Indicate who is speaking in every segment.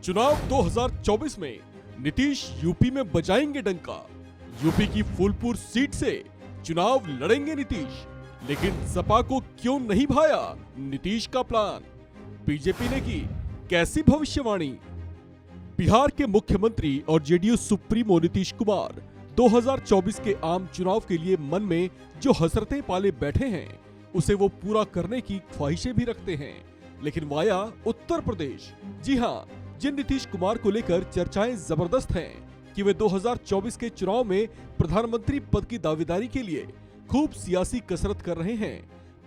Speaker 1: चुनाव 2024 में नीतीश यूपी में बजाएंगे डंका। यूपी की फूलपुर सीट से चुनाव लड़ेंगे नीतीश, लेकिन सपा को क्यों नहीं भाया नीतीश का प्लान? बीजेपी ने की कैसी भविष्यवाणी? बिहार के मुख्यमंत्री और जेडीयू सुप्रीमो नीतीश कुमार 2024 के आम चुनाव के लिए मन में जो हसरतें पाले बैठे हैं, उसे वो पूरा करने की ख्वाहिशें भी रखते हैं, लेकिन वाया उत्तर प्रदेश। जी हाँ, जिन नीतीश कुमार को लेकर चर्चाएं जबरदस्त हैं कि वे 2024 के चुनाव में प्रधानमंत्री पद की दावेदारी के लिए खूब सियासी कसरत कर रहे हैं।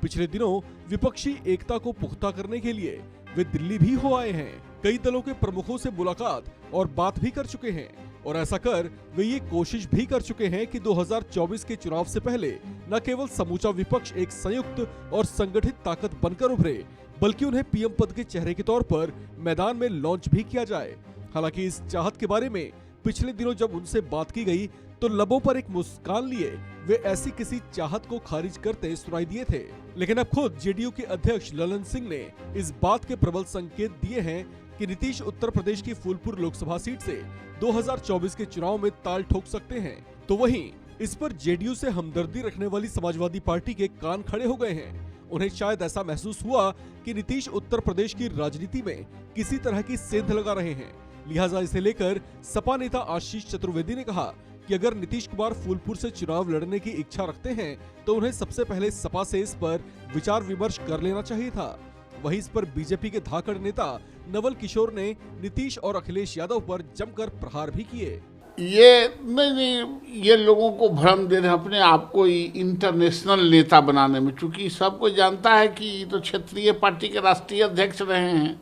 Speaker 1: पिछले दिनों विपक्षी एकता को पुख्ता करने के लिए वे दिल्ली भी हो आए हैं। कई दलों के प्रमुखों से मुलाकात और बात भी कर चुके हैं, और ऐसा कर वे ये कोशिश भी कर चुके हैं कि 2024 के चुनाव से पहले न केवल समूचा विपक्ष एक संयुक्त और संगठित ताकत बनकर उभरे, बल्कि उन्हें पीएम पद के चेहरे के तौर पर मैदान में लॉन्च भी किया जाए। हालांकि इस चाहत के बारे में पिछले दिनों जब उनसे बात की गई तो लबों पर एक मुस्कान लिए वे ऐसी किसी चाहत को खारिज करते सुनाई दिए थे। लेकिन अब खुद जेडीयू के अध्यक्ष ललन सिंह ने इस बात के प्रबल संकेत दिए हैं कि नीतीश उत्तर प्रदेश की फूलपुर लोकसभा सीट से 2024 के चुनाव में ताल ठोक सकते हैं। तो वहीं इस पर जेडीयू से हमदर्दी रखने वाली समाजवादी पार्टी के कान खड़े हो गए हैं। उन्हें शायद ऐसा महसूस हुआ कि नीतीश उत्तर प्रदेश की राजनीति में किसी तरह की सेंध लगा रहे हैं। लिहाजा इसे लेकर सपा नेता आशीष चतुर्वेदी ने कहा कि अगर नीतीश कुमार फूलपुर से चुनाव लड़ने की इच्छा रखते हैं तो उन्हें सबसे पहले सपा से इस पर विचार विमर्श कर लेना चाहिए था। वहीं इस पर बीजेपी के धाकड़ नेता नवल किशोर ने नीतीश और अखिलेश यादव पर जमकर प्रहार भी किए।
Speaker 2: ये नहीं, ये लोगों को भ्रम दे रहे हैं अपने आप को इंटरनेशनल नेता बनाने में, क्योंकि सबको जानता है कि ये तो क्षेत्रीय पार्टी के राष्ट्रीय अध्यक्ष रहे हैं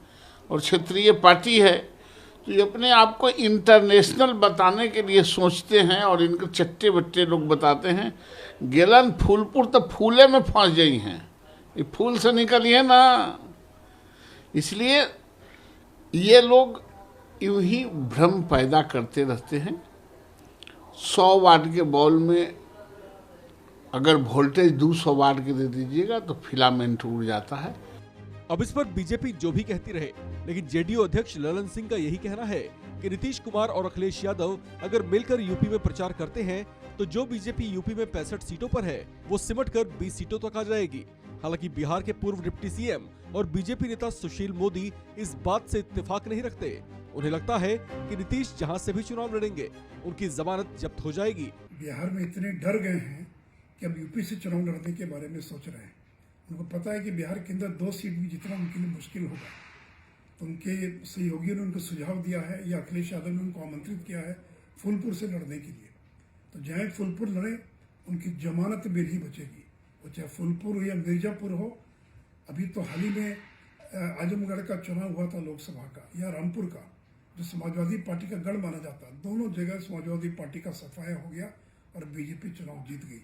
Speaker 2: और क्षेत्रीय पार्टी है, तो ये अपने आप को इंटरनेशनल बताने के लिए सोचते हैं और इनके चट्टे बट्टे लोग बताते हैं। गेलन फूलपुर तो फूले में फंस गई हैं, ये फूल से निकली है ना, इसलिए ये लोग यूं ही भ्रम पैदा करते रहते हैं। 100 वाट के बॉल में अगर वोल्टेज 200 वाट के दे दीजिएगा तो फिलामेंट उड़ जाता है।
Speaker 1: अब इस पर बीजेपी जो भी कहती रहे, लेकिन जेडीयू अध्यक्ष ललन सिंह का यही कहना है कि नीतीश कुमार और अखिलेश यादव अगर मिलकर यूपी में प्रचार करते हैं तो जो बीजेपी यूपी में 65 सीटों पर है वो सिमटकर 20 सीटों तक आ जाएगी। हालांकि बिहार के पूर्व डिप्टी सीएम और बीजेपी नेता सुशील मोदी इस बात से इत्तेफाक नहीं रखते। उन्हें लगता है कि नीतीश जहां से भी चुनाव लड़ेंगे उनकी जमानत जब्त हो जाएगी।
Speaker 3: बिहार में इतने डर गए हैं कि अब यूपी से चुनाव लड़ने के बारे में सोच रहे हैं। उनको पता है कि बिहार के अंदर 2 सीट भी जितना उनके लिए मुश्किल होगा, तो उनके सहयोगियों ने उनको सुझाव दिया है या अखिलेश यादव ने उनको आमंत्रित किया है फूलपुर से लड़ने के लिए। तो जहाँ फूलपुर लड़े उनकी जमानत भी नहीं बचेगी, वो चाहे फूलपुर हो या मिर्जापुर हो। अभी तो हाल ही में आजमगढ़ का चुनाव हुआ था लोकसभा का, या रामपुर का, जो समाजवादी पार्टी का गढ़ माना जाता है, दोनों जगह समाजवादी पार्टी का सफाया हो गया और बीजेपी चुनाव जीत गई।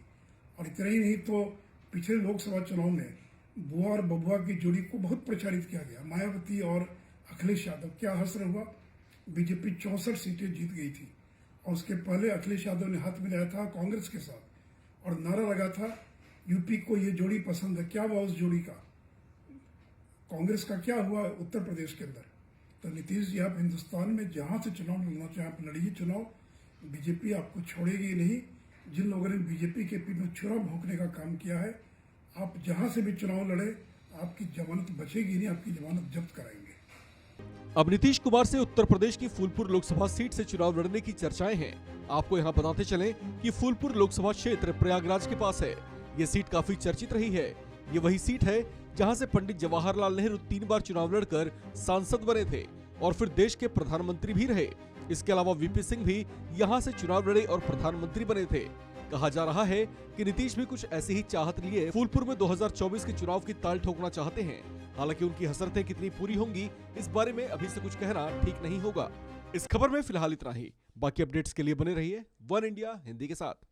Speaker 3: और इतना ही नहीं, तो पिछले लोकसभा चुनाव में बुआ और बबुआ की जोड़ी को बहुत प्रचारित किया गया, मायावती और अखिलेश यादव। क्या हश्र हुआ, बीजेपी 64 सीटें जीत गई थी। और उसके पहले अखिलेश यादव ने हाथ मिलाया था कांग्रेस के साथ और नारा लगा था यूपी को ये जोड़ी पसंद है। क्या हुआ उस जोड़ी का? कांग्रेस का क्या हुआ उत्तर प्रदेश के अंदर? तो नीतीश जी, आप हिंदुस्तान में जहां से चुनाव लड़ना चाहें आप लड़िए चुनाव, बीजेपी आपको छोड़ेगी नहीं। जिन लोगों ने बीजेपी के पीठ में छुरा भोंकने का काम किया है, आप जहां से भी चुनाव लड़े आपकी जमानत बचेगी नहीं, आपकी जमानत जब्त कराएंगे।
Speaker 1: अब नीतीश कुमार से उत्तर प्रदेश की फूलपुर लोकसभा सीट से चुनाव लड़ने की चर्चाएं हैं। आपको यहाँ बताते चलें कि फूलपुर लोकसभा क्षेत्र प्रयागराज के पास है। ये सीट काफी चर्चित रही है। ये वही सीट है जहां से पंडित जवाहरलाल नेहरू 3 बार चुनाव लड़कर सांसद बने थे और फिर देश के प्रधानमंत्री भी रहे। इसके अलावा वीपी सिंह भी यहां से चुनाव लड़े और प्रधानमंत्री बने थे। कहा जा रहा है कि नीतीश भी कुछ ऐसी ही चाहत लिए फूलपुर में 2024 के चुनाव की ताल ठोकना चाहते हैं। हालांकि उनकी हसरतें कितनी पूरी होंगी इस बारे में अभी से कुछ कहना ठीक नहीं होगा। इस खबर में फिलहाल इतना ही। बाकी अपडेट्स के लिए बने रहिए वन इंडिया हिंदी के साथ।